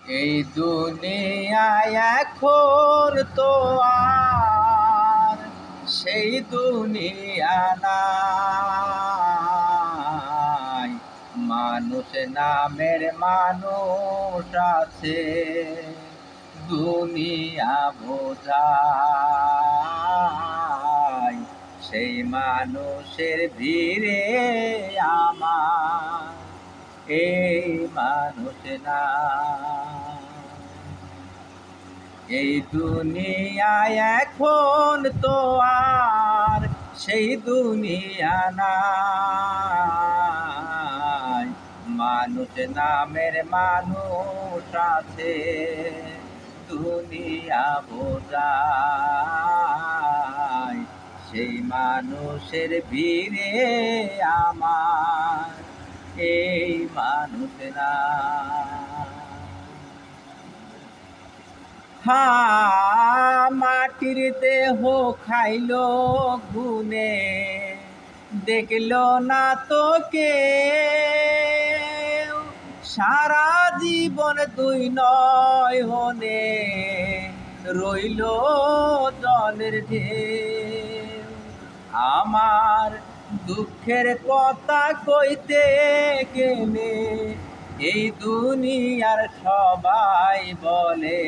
এই দুনিয়ায় এখন তো আর সেই দুনিয়া নাই। মানুষ নামের মানুষ আছে, দুনিয়া বোঝায়। সেই মানুষের ভিড়ে আমার এই মানুষ না। এই দুনিয়ায় এখন তো আর সেই দুনিয়া নাই। মানুষ নামের মানুষ আছে, দুনিয়া বোঝায়। সেই মানুষের ভিড়ে আমার এই মানুষ না। মাটির দেহ খাইল গুনে, দেখল না তো কে। সারা জীবন দুই নয়নে রইল জলের ঢেউ। আমার দুঃখের কথা কইতে গেলে এই দুনিয়ার সবাই বলে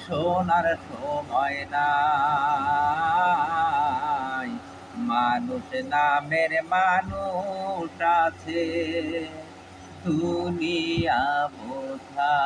শোনার সময় নাই। মানুষ নামের মানুষ আছে, দুনিয়া বোঝা।